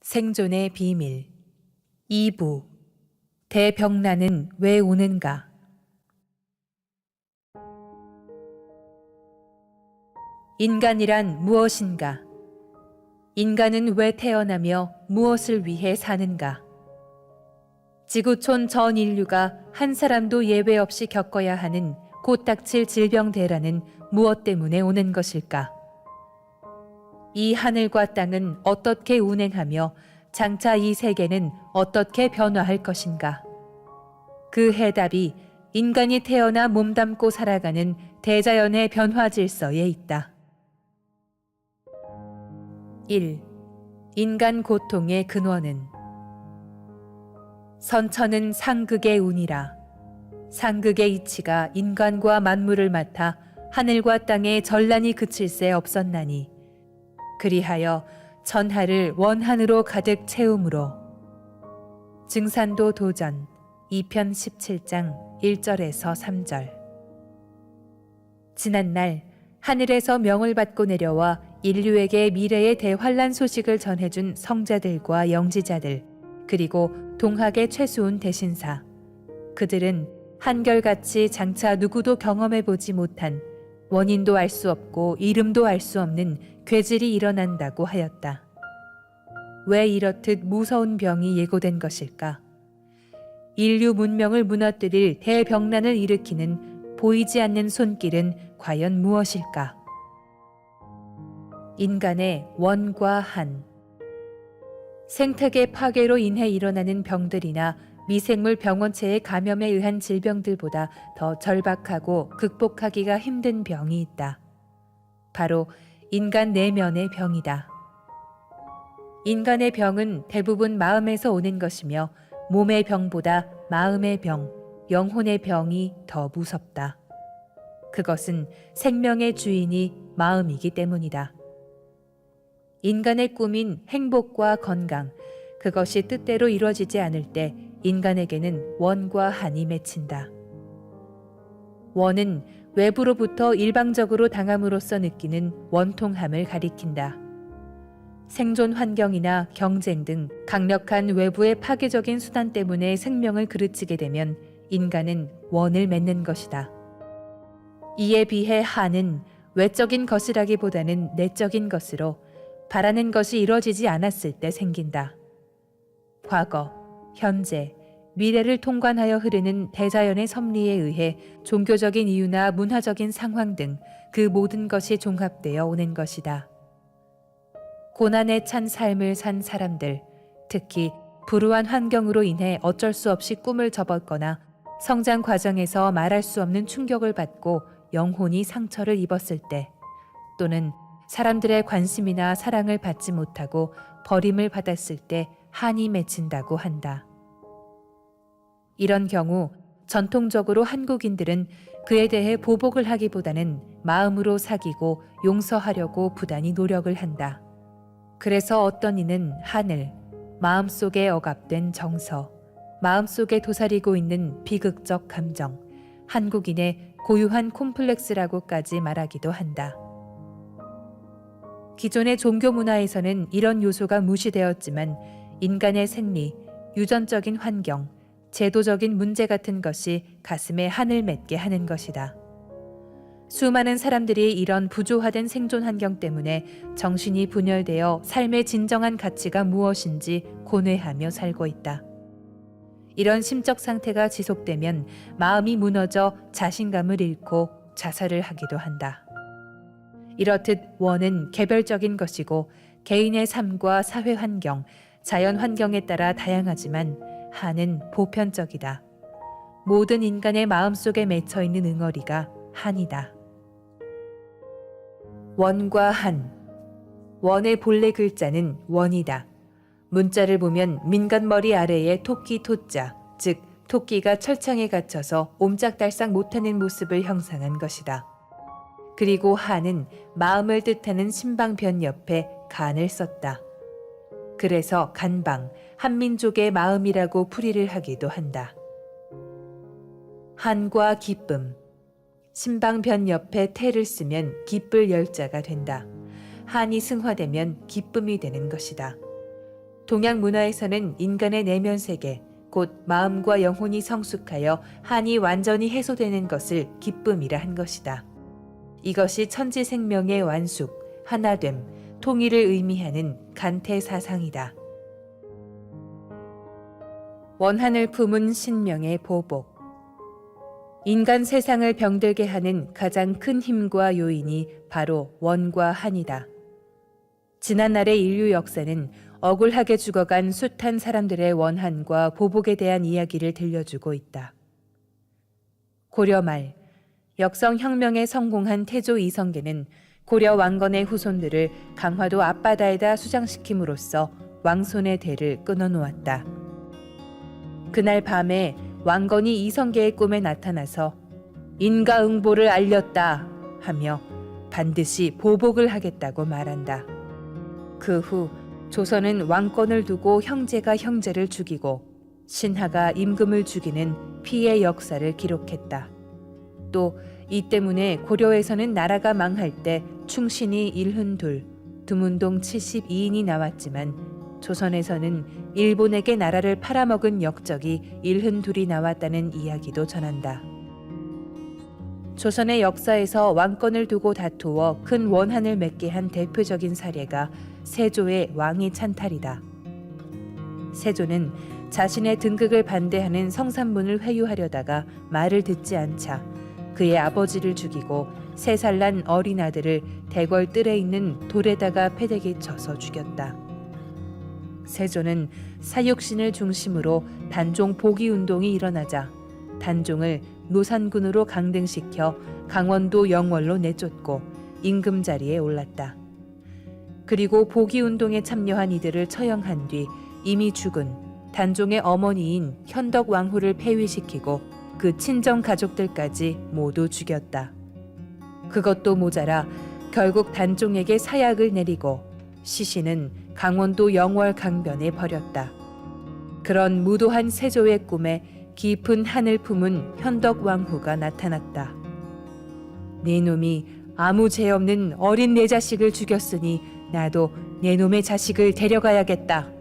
생존의 비밀 2부 대병난은 왜 오는가? 인간이란 무엇인가? 인간은 왜 태어나며 무엇을 위해 사는가? 지구촌 전 인류가 한 사람도 예외 없이 겪어야 하는 곧 닥칠 질병대란은 무엇 때문에 오는 것일까? 이 하늘과 땅은 어떻게 운행하며 장차 이 세계는 어떻게 변화할 것인가? 그 해답이 인간이 태어나 몸담고 살아가는 대자연의 변화 질서에 있다. 1. 인간 고통의 근원은 선천은 상극의 운이라. 상극의 이치가 인간과 만물을 맡아 하늘과 땅의 전란이 그칠 새 없었나니 그리하여 전하를 원한으로 가득 채움으로. 증산도 도전 2편 17장 1절에서 3절. 지난날 하늘에서 명을 받고 내려와 인류에게 미래의 대환란 소식을 전해준 성자들과 영지자들, 그리고 동학의 최수훈 대신사. 그들은 한결같이 장차 누구도 경험해보지 못한, 원인도 알 수 없고 이름도 알 수 없는 괴질이 일어난다고 하였다. 왜 이렇듯 무서운 병이 예고된 것일까? 인류 문명을 무너뜨릴 대병난을 일으키는 보이지 않는 손길은 과연 무엇일까? 인간의 원과 한. 생태계 파괴로 인해 일어나는 병들이나 미생물 병원체의 감염에 의한 질병들보다 더 절박하고 극복하기가 힘든 병이 있다. 바로 인간 내면의 병이다. 인간의 병은 대부분 마음에서 오는 것이며 몸의 병보다 마음의 병, 영혼의 병이 더 무섭다. 그것은 생명의 주인이 마음이기 때문이다. 인간의 꿈인 행복과 건강, 그것이 뜻대로 이루어지지 않을 때 인간에게는 원과 한이 맺힌다. 원은 외부로부터 일방적으로 당함으로써 느끼는 원통함을 가리킨다. 생존 환경이나 경쟁 등 강력한 외부의 파괴적인 수단 때문에 생명을 그르치게 되면 인간은 원을 맺는 것이다. 이에 비해 한은 외적인 것이라기보다는 내적인 것으로 바라는 것이 이루어지지 않았을 때 생긴다. 과거, 현재, 미래를 통관하여 흐르는 대자연의 섭리에 의해 종교적인 이유나 문화적인 상황 등 그 모든 것이 종합되어 오는 것이다. 고난에 찬 삶을 산 사람들, 특히 불우한 환경으로 인해 어쩔 수 없이 꿈을 접었거나 성장 과정에서 말할 수 없는 충격을 받고 영혼이 상처를 입었을 때, 또는 사람들의 관심이나 사랑을 받지 못하고 버림을 받았을 때 한이 맺힌다고 한다. 이런 경우 전통적으로 한국인들은 그에 대해 보복을 하기보다는 마음으로 사귀고 용서하려고 부단히 노력을 한다. 그래서 어떤 이는 하늘, 마음속에 억압된 정서, 마음속에 도사리고 있는 비극적 감정, 한국인의 고유한 콤플렉스라고까지 말하기도 한다. 기존의 종교 문화에서는 이런 요소가 무시되었지만 인간의 생리, 유전적인 환경, 제도적인 문제 같은 것이 가슴에 한을 맺게 하는 것이다. 수많은 사람들이 이런 부조화된 생존 환경 때문에 정신이 분열되어 삶의 진정한 가치가 무엇인지 고뇌하며 살고 있다. 이런 심적 상태가 지속되면 마음이 무너져 자신감을 잃고 자살을 하기도 한다. 이렇듯 원은 개별적인 것이고 개인의 삶과 사회 환경, 자연 환경에 따라 다양하지만 한은 보편적이다. 모든 인간의 마음속에 맺혀 있는 응어리가 한이다. 원과 한. 원의 본래 글자는 원이다. 문자를 보면 민간머리 아래에 토끼 토자, 즉 토끼가 철창에 갇혀서 옴짝달싹 못하는 모습을 형상한 것이다. 그리고 한은 마음을 뜻하는 신방변 옆에 간을 썼다. 그래서 간방, 한민족의 마음이라고 풀이를 하기도 한다. 한과 기쁨. 신방변 옆에 태를 쓰면 기쁠 열자가 된다. 한이 승화되면 기쁨이 되는 것이다. 동양 문화에서는 인간의 내면 세계, 곧 마음과 영혼이 성숙하여 한이 완전히 해소되는 것을 기쁨이라 한 것이다. 이것이 천지 생명의 완숙, 하나됨, 통일을 의미하는 간태 사상이다. 원한을 품은 신명의 보복. 인간 세상을 병들게 하는 가장 큰 힘과 요인이 바로 원과 한이다. 지난날의 인류 역사는 억울하게 죽어간 숱한 사람들의 원한과 보복에 대한 이야기를 들려주고 있다. 고려 말 역성혁명에 성공한 태조 이성계는 고려 왕건의 후손들을 강화도 앞바다에다 수장시킴으로써 왕손의 대를 끊어놓았다. 그날 밤에 왕건이 이성계의 꿈에 나타나서 인가응보를 알렸다 하며 반드시 보복을 하겠다고 말한다. 그 후 조선은 왕권을 두고 형제가 형제를 죽이고 신하가 임금을 죽이는 피해 역사를 기록했다. 또 이 때문에 고려에서는 나라가 망할 때 충신이 72, 두문동 72인이 나왔지만 조선에서는 일본에게 나라를 팔아먹은 역적이 72이 나왔다는 이야기도 전한다. 조선의 역사에서 왕권을 두고 다투어 큰 원한을 맺게 한 대표적인 사례가 세조의 왕위 찬탈이다. 세조는 자신의 등극을 반대하는 성산문을 회유하려다가 말을 듣지 않자 그의 아버지를 죽이고 3살 난 어린 아들을 대궐 뜰에 있는 돌에다가 패대기 쳐서 죽였다. 세조는 사육신을 중심으로 단종 복위운동이 일어나자 단종을 노산군으로 강등시켜 강원도 영월로 내쫓고 임금 자리에 올랐다. 그리고 복위운동에 참여한 이들을 처형한 뒤 이미 죽은 단종의 어머니인 현덕왕후를 폐위시키고 그 친정 가족들까지 모두 죽였다. 그것도 모자라 결국 단종에게 사약을 내리고 시신은 강원도 영월 강변에 버렸다. 그런 무도한 세조의 꿈에 깊은 한을 품은 현덕왕후가 나타났다. 네 놈이 아무 죄 없는 어린 내 자식을 죽였으니 나도 내 놈의 자식을 데려가야겠다.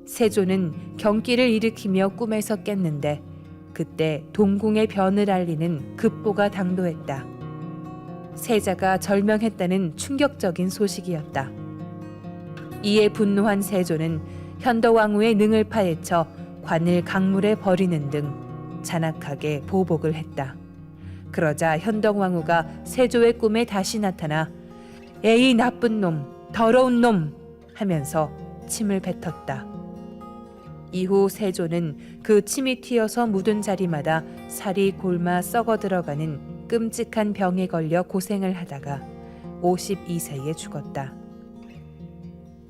세조는 경기를 일으키며 꿈에서 깼는데 그때 동궁의 변을 알리는 급보가 당도했다. 세자가 절명했다는 충격적인 소식이었다. 이에 분노한 세조는 현덕왕후의 능을 파헤쳐 관을 강물에 버리는 등 잔악하게 보복을 했다. 그러자 현덕왕후가 세조의 꿈에 다시 나타나 에이 나쁜 놈, 더러운 놈 하면서 침을 뱉었다. 이후 세조는 그 침이 튀어서 묻은 자리마다 살이 골마 썩어 들어가는 끔찍한 병에 걸려 고생을 하다가 52세에 죽었다.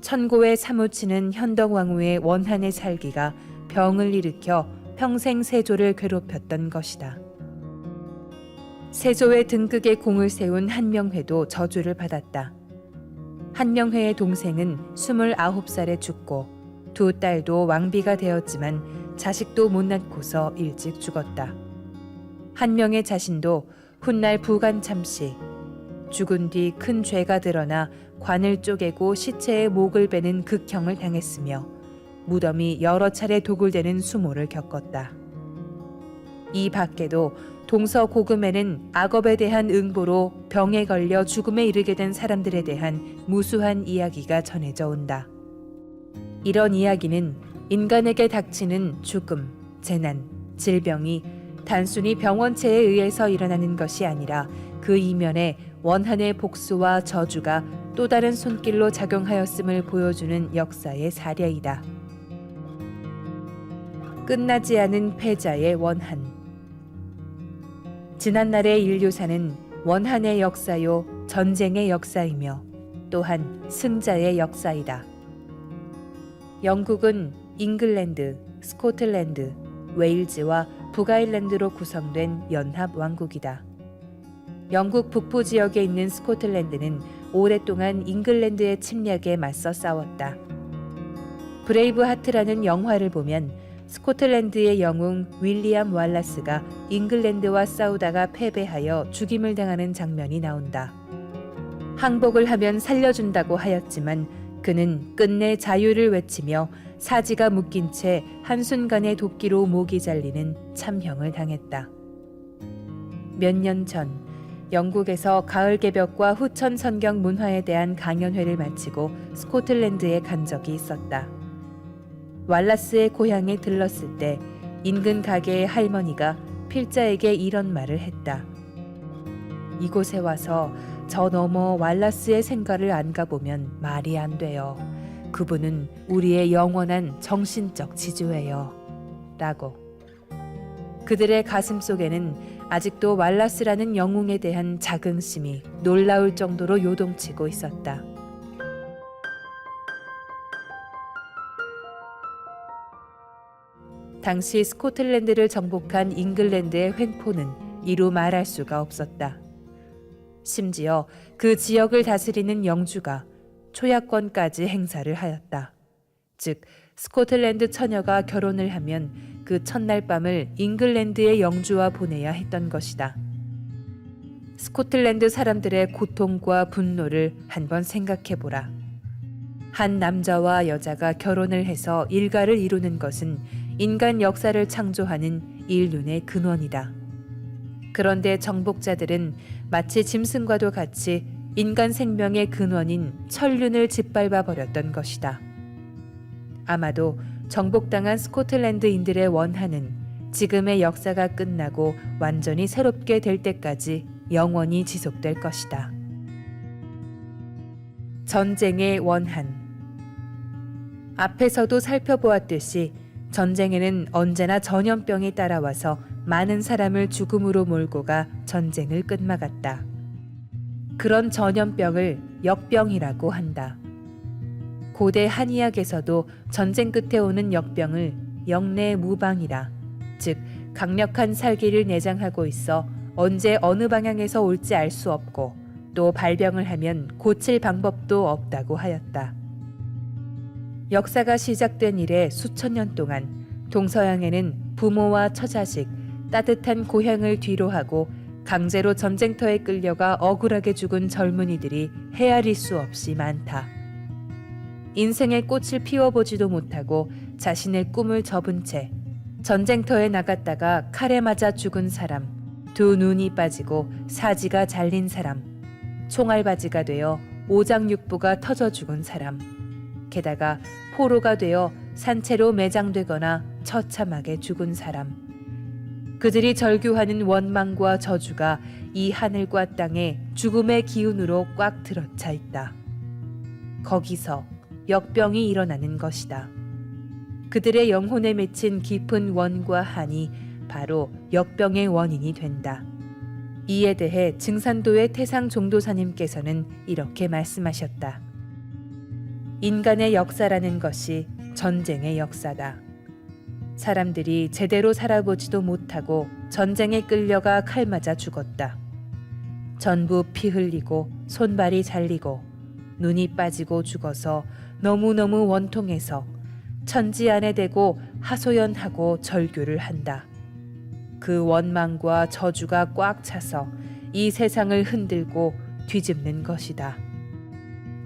천고에 사무치는 현덕왕후의 원한의 살기가 병을 일으켜 평생 세조를 괴롭혔던 것이다. 세조의 등극에 공을 세운 한명회도 저주를 받았다. 한명회의 동생은 29살에 죽고 두 딸도 왕비가 되었지만 자식도 못 낳고서 일찍 죽었다. 한명의 자신도 훗날 부관참시, 죽은 뒤 큰 죄가 드러나 관을 쪼개고 시체의 목을 베는 극형을 당했으며 무덤이 여러 차례 도굴되는 수모를 겪었다. 이 밖에도 동서고금에는 악업에 대한 응보로 병에 걸려 죽음에 이르게 된 사람들에 대한 무수한 이야기가 전해져 온다. 이런 이야기는 인간에게 닥치는 죽음, 재난, 질병이 단순히 병원체에 의해서 일어나는 것이 아니라 그 이면에 원한의 복수와 저주가 또 다른 손길로 작용하였음을 보여주는 역사의 사례이다. 끝나지 않은 패자의 원한. 지난날의 인류사는 원한의 역사요, 전쟁의 역사이며 또한 승자의 역사이다. 영국은 잉글랜드, 스코틀랜드, 웨일즈와 북아일랜드로 구성된 연합 왕국이다. 영국 북부 지역에 있는 스코틀랜드는 오랫동안 잉글랜드의 침략에 맞서 싸웠다. 브레이브 하트라는 영화를 보면 스코틀랜드의 영웅 윌리엄 왈라스가 잉글랜드와 싸우다가 패배하여 죽임을 당하는 장면이 나온다. 항복을 하면 살려준다고 하였지만 그는 끝내 자유를 외치며 사지가 묶인 채 한순간에 도끼로 목이 잘리는 참형을 당했다. 몇 년 전 영국에서 가을 개벽과 후천 성경 문화에 대한 강연회를 마치고 스코틀랜드에 간 적이 있었다. 왈라스의 고향에 들렀을 때 인근 가게의 할머니가 필자에게 이런 말을 했다. 이곳에 와서 저 너머 왈라스의 생가를 안 가보면 말이 안 돼요. 그분은 우리의 영원한 정신적 지주예요. 라고. 그들의 가슴 속에는 아직도 왈라스라는 영웅에 대한 자긍심이 놀라울 정도로 요동치고 있었다. 당시 스코틀랜드를 정복한 잉글랜드의 횡포는 이루 말할 수가 없었다. 심지어 그 지역을 다스리는 영주가 초야권까지 행사를 하였다. 즉 스코틀랜드 처녀가 결혼을 하면 그 첫날 밤을 잉글랜드의 영주와 보내야 했던 것이다. 스코틀랜드 사람들의 고통과 분노를 한번 생각해보라. 한 남자와 여자가 결혼을 해서 일가를 이루는 것은 인간 역사를 창조하는 인륜의 근원이다. 그런데 정복자들은 마치 짐승과도 같이 인간 생명의 근원인 천륜을 짓밟아 버렸던 것이다. 아마도 정복당한 스코틀랜드인들의 원한은 지금의 역사가 끝나고 완전히 새롭게 될 때까지 영원히 지속될 것이다. 전쟁의 원한. 앞에서도 살펴보았듯이 전쟁에는 언제나 전염병이 따라와서 많은 사람을 죽음으로 몰고 가 전쟁을 끝막았다. 그런 전염병을 역병이라고 한다. 고대 한의학에서도 전쟁 끝에 오는 역병을 역내무방이라, 즉 강력한 살기를 내장하고 있어 언제 어느 방향에서 올지 알 수 없고 또 발병을 하면 고칠 방법도 없다고 하였다. 역사가 시작된 이래 수천 년 동안 동서양에는 부모와 처자식, 따뜻한 고향을 뒤로하고 강제로 전쟁터에 끌려가 억울하게 죽은 젊은이들이 헤아릴 수 없이 많다. 인생의 꽃을 피워보지도 못하고 자신의 꿈을 접은 채 전쟁터에 나갔다가 칼에 맞아 죽은 사람, 두 눈이 빠지고 사지가 잘린 사람, 총알바지가 되어 오장육부가 터져 죽은 사람, 게다가 포로가 되어 산채로 매장되거나 처참하게 죽은 사람. 그들이 절규하는 원망과 저주가 이 하늘과 땅에 죽음의 기운으로 꽉 들어차 있다. 거기서 역병이 일어나는 것이다. 그들의 영혼에 맺힌 깊은 원과 한이 바로 역병의 원인이 된다. 이에 대해 증산도의 태상 종도사님께서는 이렇게 말씀하셨다. 인간의 역사라는 것이 전쟁의 역사다. 사람들이 제대로 살아보지도 못하고 전쟁에 끌려가 칼 맞아 죽었다. 전부 피 흘리고 손발이 잘리고 눈이 빠지고 죽어서 너무너무 원통해서 천지 안에 대고 하소연하고 절규를 한다. 그 원망과 저주가 꽉 차서 이 세상을 흔들고 뒤집는 것이다.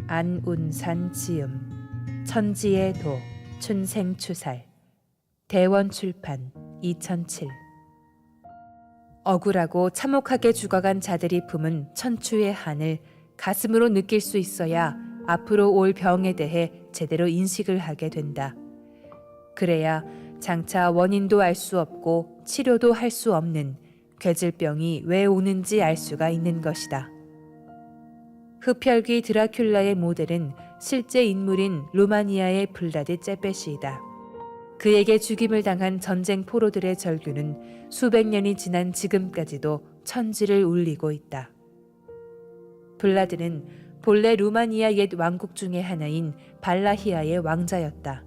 안운산 지음 천지의 도 춘생추살 대원출판 2007. 억울하고 참혹하게 죽어간 자들이 품은 천추의 한을 가슴으로 느낄 수 있어야 앞으로 올 병에 대해 제대로 인식을 하게 된다. 그래야 장차 원인도 알 수 없고 치료도 할 수 없는 괴질병이 왜 오는지 알 수가 있는 것이다. 흡혈귀 드라큘라의 모델은 실제 인물인 루마니아의 블라드 째페시이다. 그에게 죽임을 당한 전쟁 포로들의 절규는 수백 년이 지난 지금까지도 천지를 울리고 있다. 블라드는 본래 루마니아 옛 왕국 중의 하나인 발라히아의 왕자였다.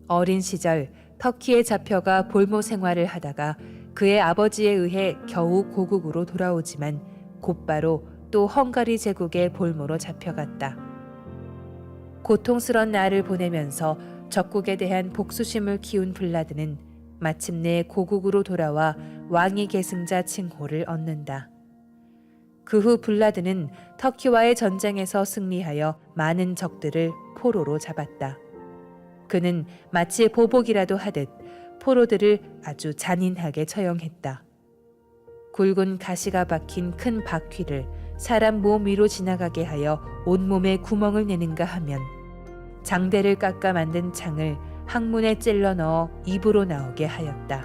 어린 시절 터키에 잡혀가 볼모 생활을 하다가 그의 아버지에 의해 겨우 고국으로 돌아오지만 곧바로 또 헝가리 제국의 볼모로 잡혀갔다. 고통스런 날을 보내면서 적국에 대한 복수심을 키운 블라드는 마침내 고국으로 돌아와 왕위 계승자 칭호를 얻는다. 그 후 블라드는 터키와의 전쟁에서 승리하여 많은 적들을 포로로 잡았다. 그는 마치 보복이라도 하듯 포로들을 아주 잔인하게 처형했다. 굵은 가시가 박힌 큰 바퀴를 사람 몸 위로 지나가게 하여 온몸에 구멍을 내는가 하면 장대를 깎아 만든 창을 항문에 찔러 넣어 입으로 나오게 하였다.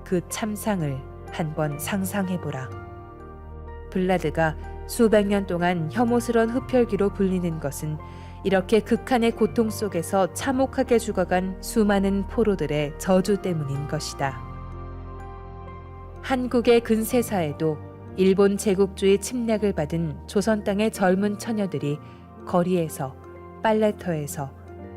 그 참상을 한번 상상해보라. 블라드가 수백 년 동안 혐오스런 흡혈귀로 불리는 것은 이렇게 극한의 고통 속에서 참혹하게 죽어간 수많은 포로들의 저주 때문인 것이다. 한국의 근세사에도 일본 제국주의 침략을 받은 조선 땅의 젊은 처녀들이 거리에서, 빨래터에서,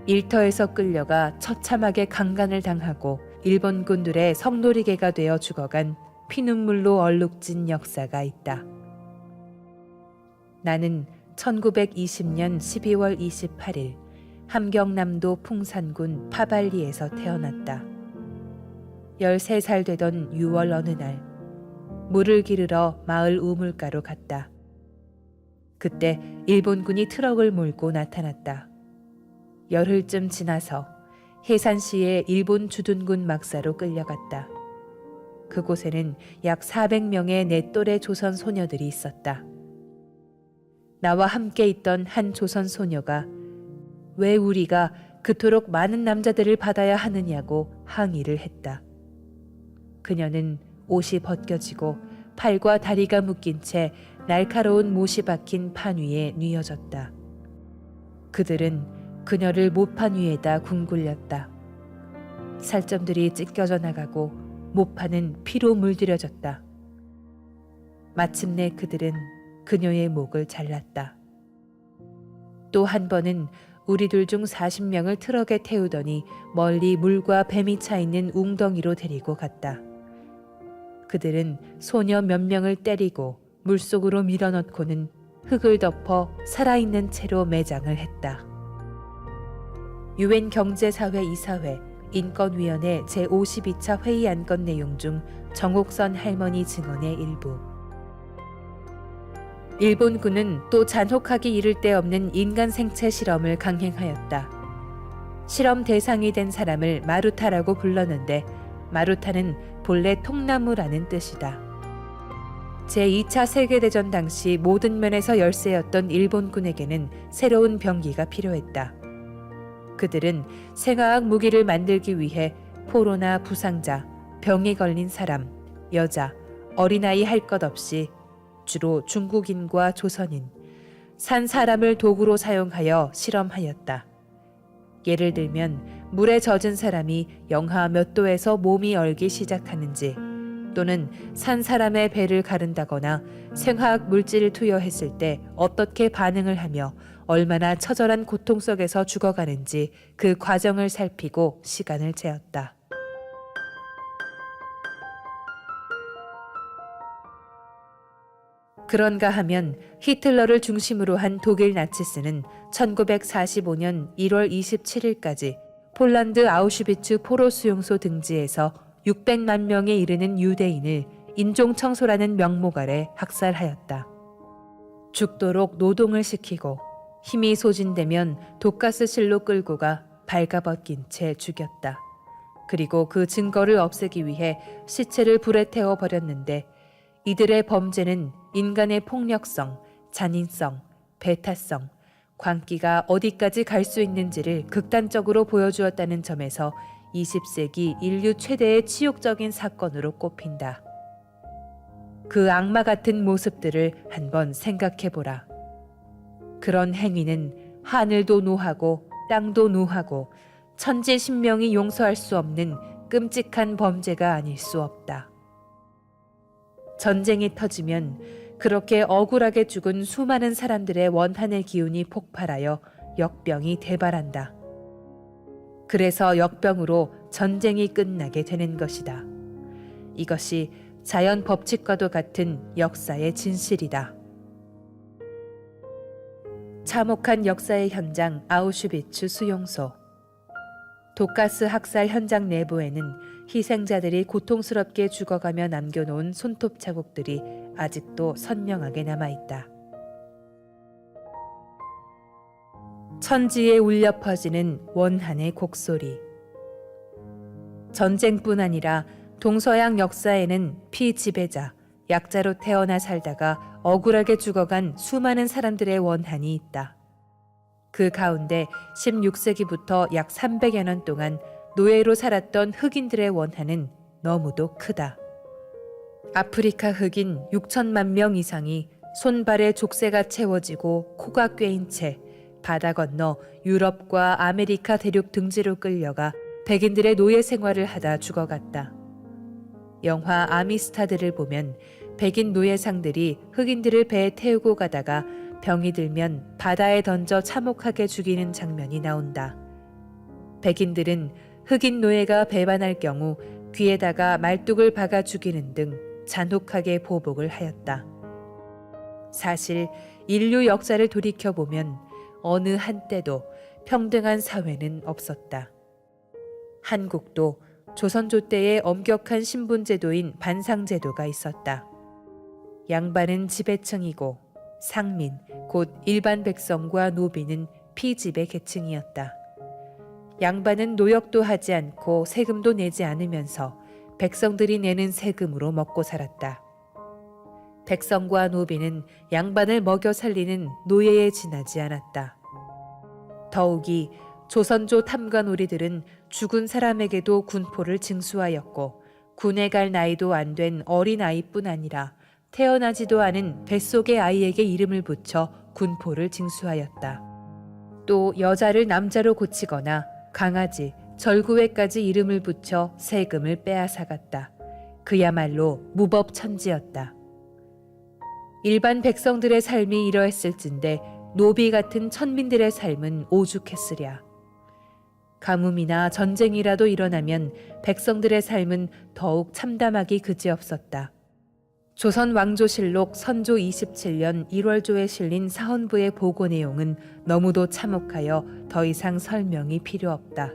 일터에서 끌려가 처참하게 강간을 당하고 일본군들의 성놀이개가 되어 죽어간 피눈물로 얼룩진 역사가 있다. 나는 1920년 12월 28일 함경남도 풍산군 파발리에서 태어났다. 13살 되던 6월 어느 날 물을 기르러 마을 우물가로 갔다. 그때 일본군이 트럭을 몰고 나타났다. 열흘쯤 지나서 해산시의 일본 주둔군 막사로 끌려갔다. 그곳에는 약 400명의 내 또래 조선 소녀들이 있었다. 나와 함께 있던 한 조선 소녀가 왜 우리가 그토록 많은 남자들을 받아야 하느냐고 항의를 했다. 그녀는 옷이 벗겨지고 팔과 다리가 묶인 채 날카로운 못이 박힌 판 위에 뉘어졌다. 그들은 그녀를 모판 위에다 궁굴렸다. 살점들이 찢겨져 나가고 모판은 피로 물들여졌다. 마침내 그들은 그녀의 목을 잘랐다. 또 한 번은 우리들 중 40명을 트럭에 태우더니 멀리 물과 뱀이 차 있는 웅덩이로 데리고 갔다. 그들은 소녀 몇 명을 때리고 물속으로 밀어넣고는 흙을 덮어 살아있는 채로 매장을 했다. 유엔 경제사회 이사회 인권위원회 제52차 회의 안건 내용 중 정옥선 할머니 증언의 일부. 일본군은 또 잔혹하기 이를 데 없는 인간 생체 실험을 강행하였다. 실험 대상이 된 사람을 마루타라고 불렀는데 마루타는 본래 통나무라는 뜻이다. 제2차 세계대전 당시 모든 면에서 열세였던 일본군에게는 새로운 병기가 필요했다. 그들은 생화학 무기를 만들기 위해 포로나 부상자, 병에 걸린 사람, 여자, 어린아이 할 것 없이 주로 중국인과 조선인, 산 사람을 도구로 사용하여 실험하였다. 예를 들면 물에 젖은 사람이 영하 몇 도에서 몸이 얼기 시작하는지 또는 산 사람의 배를 가른다거나 생화학 물질을 투여했을 때 어떻게 반응을 하며 얼마나 처절한 고통 속에서 죽어가는지 그 과정을 살피고 시간을 재었다. 그런가 하면 히틀러를 중심으로 한 독일 나치스는 1945년 1월 27일까지 폴란드 아우슈비츠 포로 수용소 등지에서 600만 명에 이르는 유대인을 인종청소라는 명목 아래 학살하였다. 죽도록 노동을 시키고 힘이 소진되면 독가스실로 끌고 가 발가벗긴 채 죽였다. 그리고 그 증거를 없애기 위해 시체를 불에 태워 버렸는데 이들의 범죄는 인간의 폭력성, 잔인성, 배타성, 광기가 어디까지 갈 수 있는지를 극단적으로 보여주었다는 점에서 20세기 인류 최대의 치욕적인 사건으로 꼽힌다. 그 악마 같은 모습들을 한번 생각해보라. 그런 행위는 하늘도 노하고 땅도 노하고 천지신명이 용서할 수 없는 끔찍한 범죄가 아닐 수 없다. 전쟁이 터지면 그렇게 억울하게 죽은 수많은 사람들의 원한의 기운이 폭발하여 역병이 대발한다. 그래서 역병으로 전쟁이 끝나게 되는 것이다. 이것이 자연 법칙과도 같은 역사의 진실이다. 참혹한 역사의 현장 아우슈비츠 수용소. 독가스 학살 현장 내부에는 희생자들이 고통스럽게 죽어가며 남겨놓은 손톱 자국들이 아직도 선명하게 남아있다. 천지에 울려 퍼지는 원한의 곡소리. 전쟁뿐 아니라 동서양 역사에는 피지배자, 약자로 태어나 살다가 억울하게 죽어간 수많은 사람들의 원한이 있다. 그 가운데 16세기부터 약 300여 년 동안 노예로 살았던 흑인들의 원한은 너무도 크다. 아프리카 흑인 6천만 명 이상이 손발에 족쇄가 채워지고 코가 꿰인 채 바다 건너 유럽과 아메리카 대륙 등지로 끌려가 백인들의 노예 생활을 하다 죽어갔다. 영화 아미스타드를 보면 백인 노예상들이 흑인들을 배에 태우고 가다가 병이 들면 바다에 던져 참혹하게 죽이는 장면이 나온다. 백인들은 흑인 노예가 배반할 경우 귀에다가 말뚝을 박아 죽이는 등 잔혹하게 보복을 하였다. 사실 인류 역사를 돌이켜보면 어느 한때도 평등한 사회는 없었다. 한국도 조선조 때의 엄격한 신분제도인 반상제도가 있었다. 양반은 지배층이고 상민, 곧 일반 백성과 노비는 피지배 계층이었다. 양반은 노역도 하지 않고 세금도 내지 않으면서 백성들이 내는 세금으로 먹고 살았다. 백성과 노비는 양반을 먹여 살리는 노예에 지나지 않았다. 더욱이 조선조 탐관오리들은 죽은 사람에게도 군포를 징수하였고 군에 갈 나이도 안 된 어린 아이뿐 아니라 태어나지도 않은 뱃속의 아이에게 이름을 붙여 군포를 징수하였다. 또 여자를 남자로 고치거나 강아지, 절구회까지 이름을 붙여 세금을 빼앗아갔다. 그야말로 무법천지였다. 일반 백성들의 삶이 이러했을진데 노비 같은 천민들의 삶은 오죽했으랴. 가뭄이나 전쟁이라도 일어나면 백성들의 삶은 더욱 참담하기 그지없었다. 조선 왕조실록 선조 27년 1월조에 실린 사헌부의 보고 내용은 너무도 참혹하여 더 이상 설명이 필요 없다.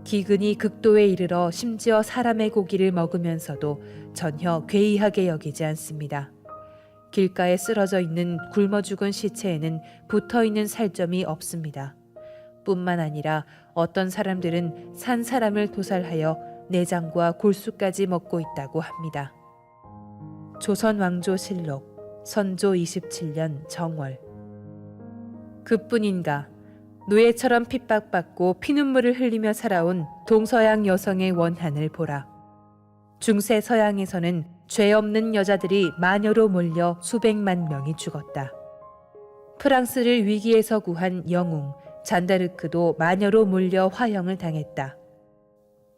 기근이 극도에 이르러 심지어 사람의 고기를 먹으면서도 전혀 괴이하게 여기지 않습니다. 길가에 쓰러져 있는 굶어 죽은 시체에는 붙어있는 살점이 없습니다. 뿐만 아니라 어떤 사람들은 산 사람을 도살하여 내장과 골수까지 먹고 있다고 합니다. 조선 왕조실록 선조 27년 정월. 그뿐인가 노예처럼 핍박받고 피눈물을 흘리며 살아온 동서양 여성의 원한을 보라. 중세 서양에서는 죄 없는 여자들이 마녀로 몰려 수백만 명이 죽었다. 프랑스를 위기에서 구한 영웅 잔다르크도 마녀로 몰려 화형을 당했다.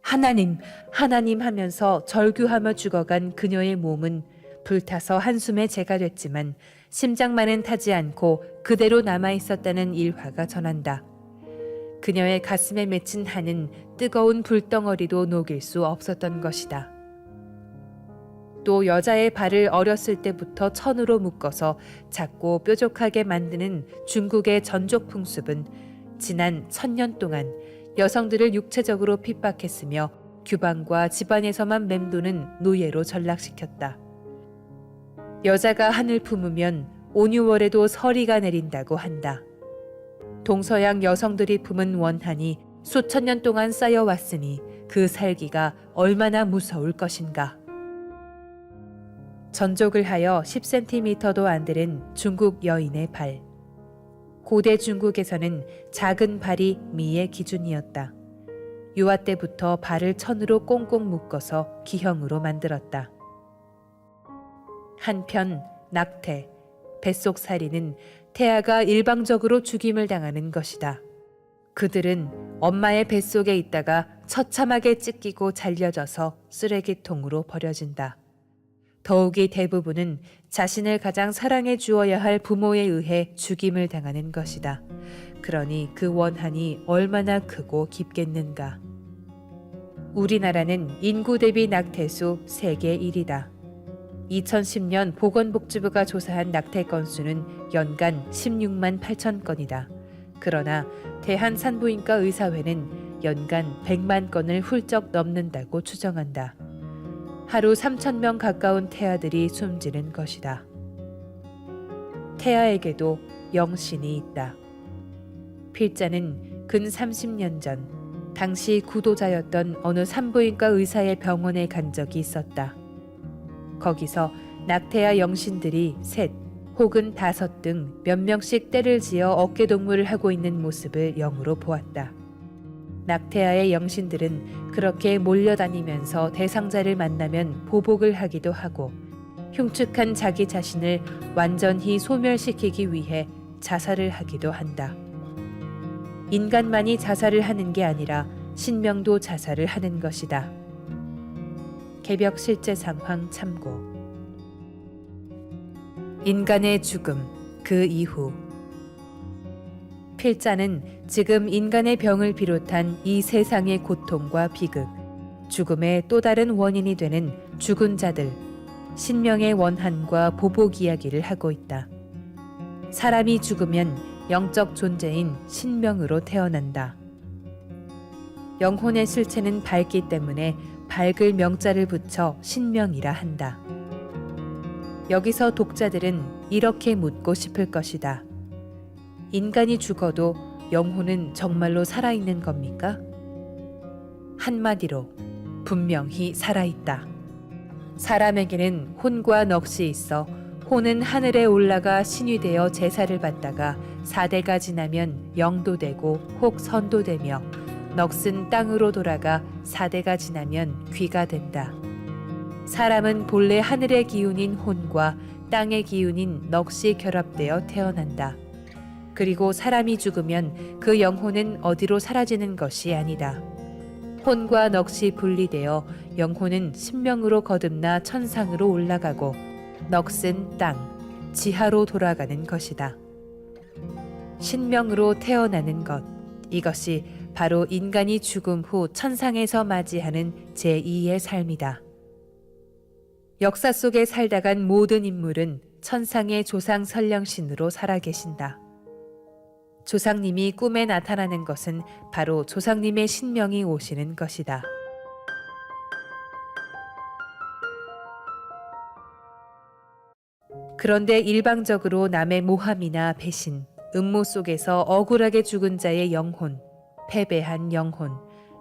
하나님, 하나님 하면서 절규하며 죽어간 그녀의 몸은 불타서 한숨에 재가 됐지만 심장만은 타지 않고 그대로 남아있었다는 일화가 전한다. 그녀의 가슴에 맺힌 한은 뜨거운 불덩어리도 녹일 수 없었던 것이다. 또 여자의 발을 어렸을 때부터 천으로 묶어서 작고 뾰족하게 만드는 중국의 전족 풍습은 지난 1000년 동안 여성들을 육체적으로 핍박했으며 규방과 집안에서만 맴도는 노예로 전락시켰다. 여자가 한을 품으면 5, 6월에도 서리가 내린다고 한다. 동서양 여성들이 품은 원한이 수천 년 동안 쌓여왔으니 그 살기가 얼마나 무서울 것인가. 전족을 하여 10cm도 안 되는 중국 여인의 발. 고대 중국에서는 작은 발이 미의 기준이었다. 유아 때부터 발을 천으로 꽁꽁 묶어서 기형으로 만들었다. 한편 낙태, 뱃속살이는 태아가 일방적으로 죽임을 당하는 것이다. 그들은 엄마의 뱃속에 있다가 처참하게 찢기고 잘려져서 쓰레기통으로 버려진다. 더욱이 대부분은 자신을 가장 사랑해 주어야 할 부모에 의해 죽임을 당하는 것이다. 그러니 그 원한이 얼마나 크고 깊겠는가. 우리나라는 인구 대비 낙태수 세계 1위다. 2010년 보건복지부가 조사한 낙태 건수는 연간 16만 8천 건이다. 그러나 대한산부인과 의사회는 연간 100만 건을 훌쩍 넘는다고 추정한다. 하루 3,000명 가까운 태아들이 숨지는 것이다. 태아에게도 영신이 있다. 필자는 근 30년 전 당시 구도자였던 어느 산부인과 의사의 병원에 간 적이 있었다. 거기서 낙태아 영신들이 3 혹은 5 등 몇 명씩 떼를 지어 어깨동무를 하고 있는 모습을 영으로 보았다. 낙태아의 영신들은 그렇게 몰려다니면서 대상자를 만나면 보복을 하기도 하고 흉측한 자기 자신을 완전히 소멸시키기 위해 자살을 하기도 한다. 인간만이 자살을 하는 게 아니라 신명도 자살을 하는 것이다. 개벽 실제 상황 참고. 인간의 죽음, 그 이후. 필자는 지금 인간의 병을 비롯한 이 세상의 고통과 비극, 죽음의 또 다른 원인이 되는 죽은 자들, 신명의 원한과 보복 이야기를 하고 있다. 사람이 죽으면 영적 존재인 신명으로 태어난다. 영혼의 실체는 밝기 때문에 밝을 명자를 붙여 신명이라 한다. 여기서 독자들은 이렇게 묻고 싶을 것이다. 인간이 죽어도 영혼은 정말로 살아있는 겁니까? 한마디로 분명히 살아있다. 사람에게는 혼과 넋이 있어 혼은 하늘에 올라가 신이 되어 제사를 받다가 4대가 지나면 영도 되고 혹 선도 되며 넋은 땅으로 돌아가 4대가 지나면 귀가 된다. 사람은 본래 하늘의 기운인 혼과 땅의 기운인 넋이 결합되어 태어난다. 그리고 사람이 죽으면 그 영혼은 어디로 사라지는 것이 아니다. 혼과 넋이 분리되어 영혼은 신명으로 거듭나 천상으로 올라가고 넋은 땅, 지하로 돌아가는 것이다. 신명으로 태어나는 것, 이것이 바로 인간이 죽음 후 천상에서 맞이하는 제2의 삶이다. 역사 속에 살다 간 모든 인물은 천상의 조상 설령신으로 살아계신다. 조상님이 꿈에 나타나는 것은 바로 조상님의 신명이 오시는 것이다. 그런데 일방적으로 남의 모함이나 배신, 음모 속에서 억울하게 죽은 자의 영혼, 패배한 영혼,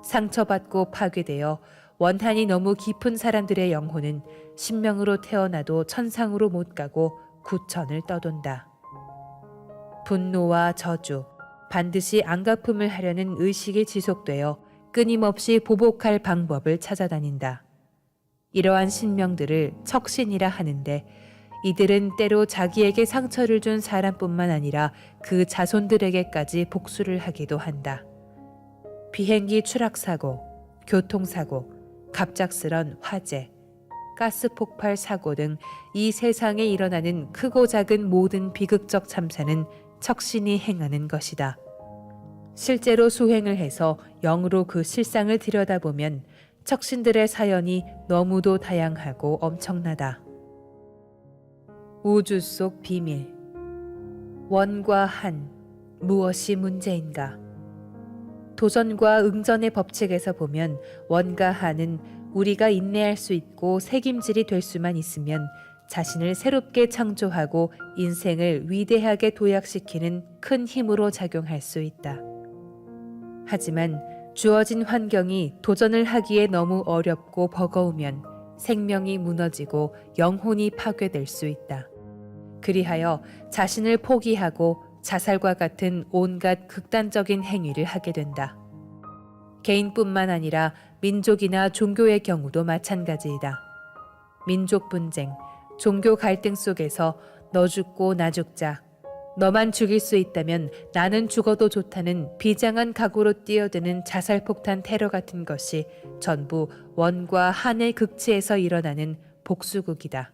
상처받고 파괴되어 원한이 너무 깊은 사람들의 영혼은 신명으로 태어나도 천상으로 못 가고 구천을 떠돈다. 분노와 저주, 반드시 안갚음을 하려는 의식이 지속되어 끊임없이 보복할 방법을 찾아다닌다. 이러한 신명들을 척신이라 하는데 이들은 때로 자기에게 상처를 준 사람뿐만 아니라 그 자손들에게까지 복수를 하기도 한다. 비행기 추락사고, 교통사고, 갑작스런 화재, 가스 폭발 사고 등 이 세상에 일어나는 크고 작은 모든 비극적 참사는 척신이 행하는 것이다. 실제로 수행을 해서 영으로 그 실상을 들여다보면 척신들의 사연이 너무도 다양하고 엄청나다. 우주 속 비밀. 원과 한, 무엇이 문제인가? 도전과 응전의 법칙에서 보면 원과 한은 우리가 인내할 수 있고 책임질이 될 수만 있으면 자신을 새롭게 창조하고 인생을 위대하게 도약시키는 큰 힘으로 작용할 수 있다. 하지만 주어진 환경이 도전을 하기에 너무 어렵고 버거우면 생명이 무너지고 영혼이 파괴될 수 있다. 그리하여 자신을 포기하고 자살과 같은 온갖 극단적인 행위를 하게 된다. 개인뿐만 아니라 민족이나 종교의 경우도 마찬가지이다. 민족 분쟁, 종교 갈등 속에서 너 죽고 나 죽자, 너만 죽일 수 있다면 나는 죽어도 좋다는 비장한 각오로 뛰어드는 자살폭탄 테러 같은 것이 전부 원과 한의 극치에서 일어나는 복수극이다.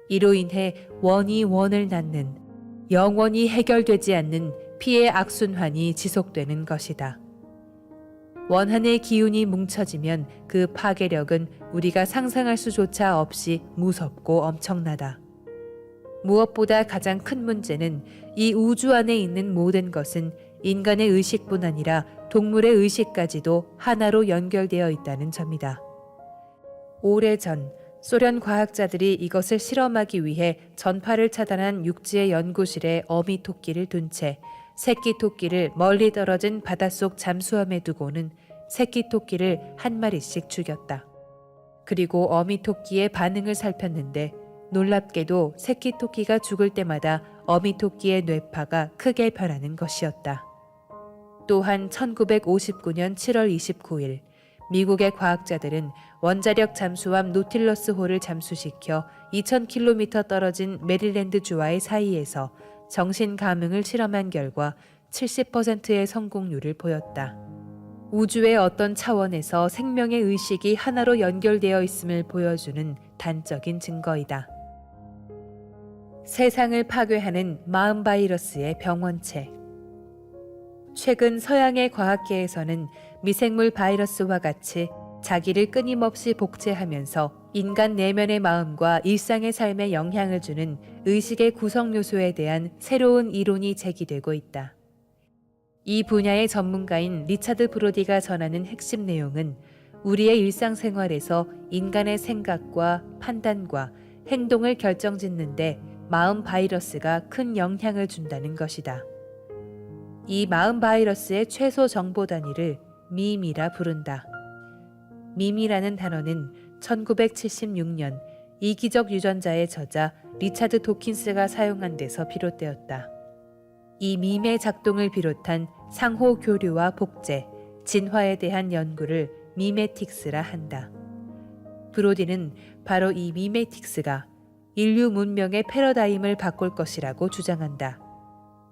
이로 인해 원이 원을 낳는, 영원히 해결되지 않는 피해 악순환이 지속되는 것이다. 원한의 기운이 뭉쳐지면 그 파괴력은 우리가 상상할 수조차 없이 무섭고 엄청나다. 무엇보다 가장 큰 문제는 이 우주 안에 있는 모든 것은 인간의 의식뿐 아니라 동물의 의식까지도 하나로 연결되어 있다는 점이다. 오래전 소련 과학자들이 이것을 실험하기 위해 전파를 차단한 육지의 연구실에 어미 토끼를 둔 채 새끼 토끼를 멀리 떨어진 바닷속 잠수함에 두고는 새끼 토끼를 한 마리씩 죽였다. 그리고 어미 토끼의 반응을 살폈는데 놀랍게도 새끼 토끼가 죽을 때마다 어미 토끼의 뇌파가 크게 변하는 것이었다. 또한 1959년 7월 29일 미국의 과학자들은 원자력 잠수함 노틸러스호를 잠수시켜 2000km 떨어진 메릴랜드주와의 사이에서 정신 감응을 실험한 결과 70%의 성공률을 보였다. 우주의 어떤 차원에서 생명의 의식이 하나로 연결되어 있음을 보여주는 단적인 증거이다. 세상을 파괴하는 마음 바이러스의 병원체. 최근 서양의 과학계에서는 미생물 바이러스와 같이 자기를 끊임없이 복제하면서 인간 내면의 마음과 일상의 삶에 영향을 주는 의식의 구성 요소에 대한 새로운 이론이 제기되고 있다. 이 분야의 전문가인 리차드 브로디가 전하는 핵심 내용은 우리의 일상생활에서 인간의 생각과 판단과 행동을 결정짓는데 마음 바이러스가 큰 영향을 준다는 것이다. 이 마음 바이러스의 최소 정보 단위를 밈이라 부른다. 밈이라는 단어는 1976년 이기적 유전자의 저자 리차드 도킨스가 사용한 데서 비롯되었다. 이 밈의 작동을 비롯한 상호 교류와 복제, 진화에 대한 연구를 미메틱스라 한다. 브로디는 바로 이 미메틱스가 인류 문명의 패러다임을 바꿀 것이라고 주장한다.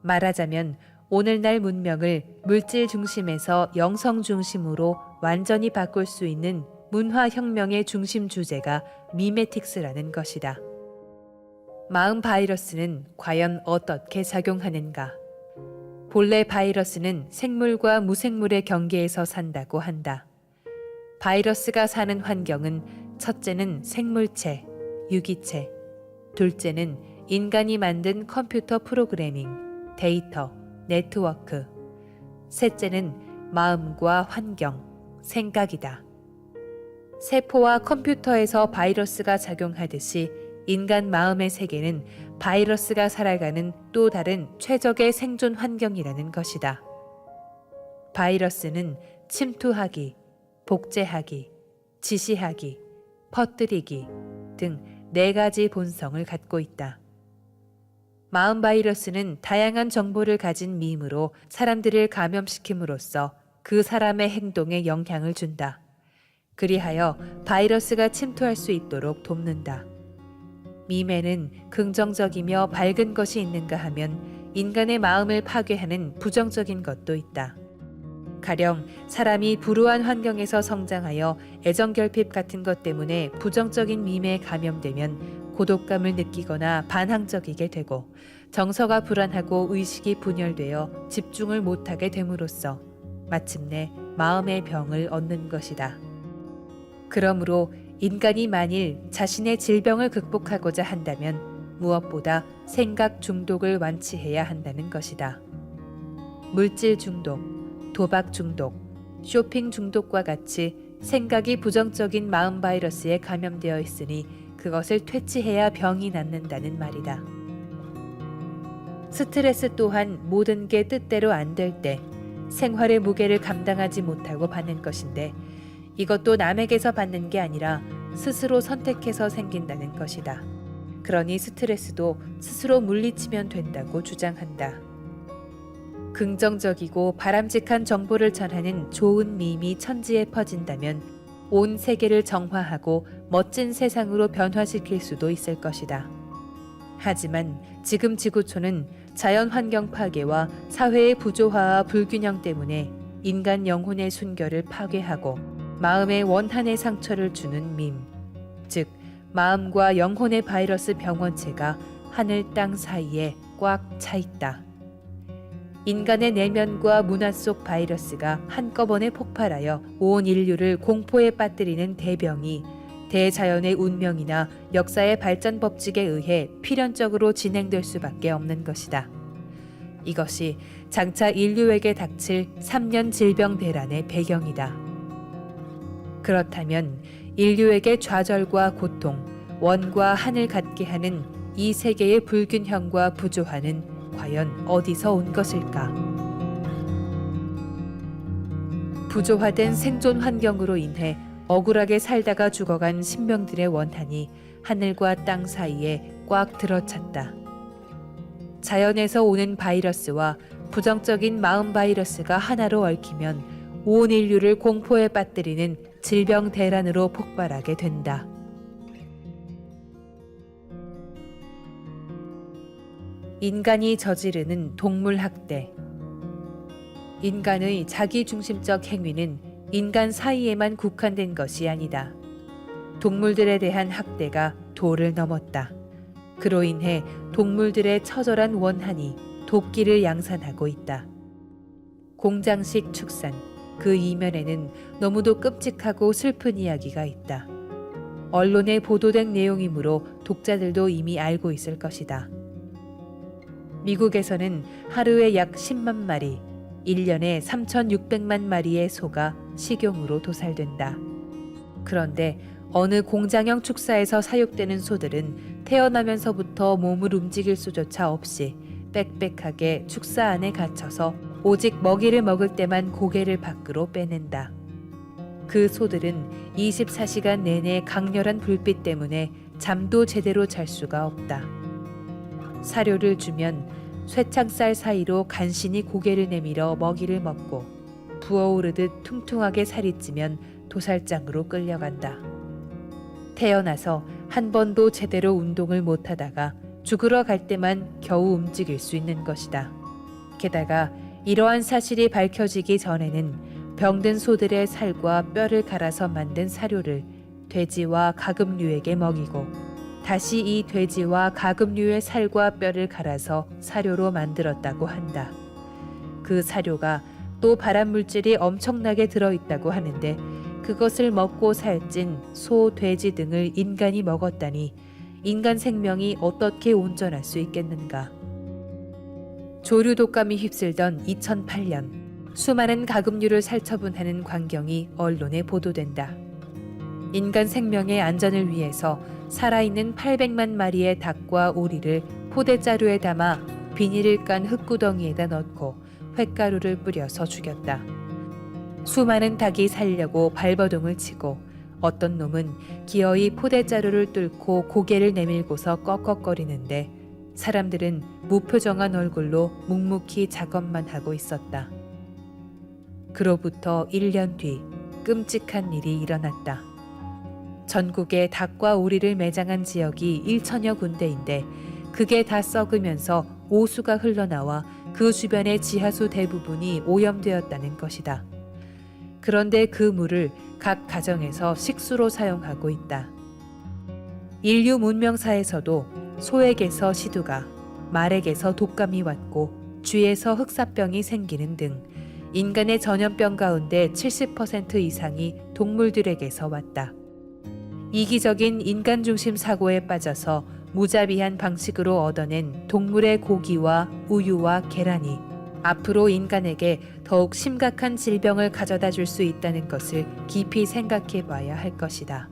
말하자면 오늘날 문명을 물질 중심에서 영성 중심으로 완전히 바꿀 수 있는 문화혁명의 중심 주제가 미메틱스라는 것이다. 마음 바이러스는 과연 어떻게 작용하는가? 본래 바이러스는 생물과 무생물의 경계에서 산다고 한다. 바이러스가 사는 환경은 첫째는 생물체, 유기체, 둘째는 인간이 만든 컴퓨터 프로그래밍, 데이터, 네트워크, 셋째는 마음과 환경, 생각이다. 세포와 컴퓨터에서 바이러스가 작용하듯이 인간 마음의 세계는 바이러스가 살아가는 또 다른 최적의 생존 환경이라는 것이다. 바이러스는 침투하기, 복제하기, 지시하기, 퍼뜨리기 등 4가지 본성을 갖고 있다. 마음 바이러스는 다양한 정보를 가진 밈으로 사람들을 감염시킴으로써 그 사람의 행동에 영향을 준다. 그리하여 바이러스가 침투할 수 있도록 돕는다. 밈에는 긍정적이며 밝은 것이 있는가 하면 인간의 마음을 파괴하는 부정적인 것도 있다. 가령 사람이 불우한 환경에서 성장하여 애정결핍 같은 것 때문에 부정적인 밈에 감염되면 고독감을 느끼거나 반항적이게 되고 정서가 불안하고 의식이 분열되어 집중을 못하게 됨으로써 마침내 마음의 병을 얻는 것이다. 그러므로 인간이 만일 자신의 질병을 극복하고자 한다면 무엇보다 생각 중독을 완치해야 한다는 것이다. 물질 중독, 도박 중독, 쇼핑 중독과 같이 생각이 부정적인 마음 바이러스에 감염되어 있으니 그것을 퇴치해야 병이 낫는다는 말이다. 스트레스 또한 모든 게 뜻대로 안 될 때 생활의 무게를 감당하지 못하고 받는 것인데 이것도 남에게서 받는 게 아니라 스스로 선택해서 생긴다는 것이다. 그러니 스트레스도 스스로 물리치면 된다고 주장한다. 긍정적이고 바람직한 정보를 전하는 좋은 밈이 천지에 퍼진다면 온 세계를 정화하고 멋진 세상으로 변화시킬 수도 있을 것이다. 하지만 지금 지구촌은 자연환경 파괴와 사회의 부조화와 불균형 때문에 인간 영혼의 순결을 파괴하고 마음의 원한의 상처를 주는 밈, 즉 마음과 영혼의 바이러스 병원체가 하늘 땅 사이에 꽉 차 있다. 인간의 내면과 문화 속 바이러스가 한꺼번에 폭발하여 온 인류를 공포에 빠뜨리는 대병이 대자연의 운명이나 역사의 발전 법칙에 의해 필연적으로 진행될 수밖에 없는 것이다. 이것이 장차 인류에게 닥칠 3년 질병 대란의 배경이다. 그렇다면 인류에게 좌절과 고통, 원과 한을 갖게 하는 이 세계의 불균형과 부조화는 과연 어디서 온 것일까? 부조화된 생존 환경으로 인해 억울하게 살다가 죽어간 신명들의 원한이 하늘과 땅 사이에 꽉 들어찼다. 자연에서 오는 바이러스와 부정적인 마음 바이러스가 하나로 얽히면 온 인류를 공포에 빠뜨리는 질병 대란으로 폭발하게 된다. 인간이 저지르는 동물 학대. 인간의 자기중심적 행위는 인간 사이에만 국한된 것이 아니다. 동물들에 대한 학대가 도를 넘었다. 그로 인해 동물들의 처절한 원한이 도끼를 양산하고 있다. 공장식 축산, 그 이면에는 너무도 끔찍하고 슬픈 이야기가 있다. 언론에 보도된 내용이므로 독자들도 이미 알고 있을 것이다. 미국에서는 하루에 약 10만 마리, 1년에 3,600만 마리의 소가 식용으로 도살된다. 그런데 어느 공장형 축사에서 사육되는 소들은 태어나면서부터 몸을 움직일 수조차 없이 빽빽하게 축사 안에 갇혀서 오직 먹이를 먹을 때만 고개를 밖으로 빼낸다. 그 소들은 24시간 내내 강렬한 불빛 때문에 잠도 제대로 잘 수가 없다. 사료를 주면 쇠창살 사이로 간신히 고개를 내밀어 먹이를 먹고 부어오르듯 퉁퉁하게 살이 찌면 도살장으로 끌려간다. 태어나서 한 번도 제대로 운동을 못하다가 죽으러 갈 때만 겨우 움직일 수 있는 것이다. 게다가 이러한 사실이 밝혀지기 전에는 병든 소들의 살과 뼈를 갈아서 만든 사료를 돼지와 가금류에게 먹이고 다시 이 돼지와 가금류의 살과 뼈를 갈아서 사료로 만들었다고 한다. 그 사료가 또 발암물질이 엄청나게 들어있다고 하는데 그것을 먹고 살찐 소, 돼지 등을 인간이 먹었다니 인간 생명이 어떻게 온전할 수 있겠는가. 조류 독감이 휩쓸던 2008년 수많은 가금류를 살처분하는 광경이 언론에 보도된다. 인간 생명의 안전을 위해서 살아있는 800만 마리의 닭과 오리를 포대자루에 담아 비닐을 깐 흙구덩이에다 넣고 횟가루를 뿌려서 죽였다. 수많은 닭이 살려고 발버둥을 치고 어떤 놈은 기어이 포대자루를 뚫고 고개를 내밀고서 꺽꺽거리는데 사람들은 무표정한 얼굴로 묵묵히 작업만 하고 있었다. 그로부터 1년 뒤 끔찍한 일이 일어났다. 전국에 닭과 오리를 매장한 지역이 1천여 군데인데 그게 다 썩으면서 오수가 흘러나와 그 주변의 지하수 대부분이 오염되었다는 것이다. 그런데 그 물을 각 가정에서 식수로 사용하고 있다. 인류 문명사에서도 소에게서 시두가, 말에게서 독감이 왔고 쥐에서 흑사병이 생기는 등 인간의 전염병 가운데 70% 이상이 동물들에게서 왔다. 이기적인 인간 중심 사고에 빠져서 무자비한 방식으로 얻어낸 동물의 고기와 우유와 계란이 앞으로 인간에게 더욱 심각한 질병을 가져다 줄 수 있다는 것을 깊이 생각해 봐야 할 것이다.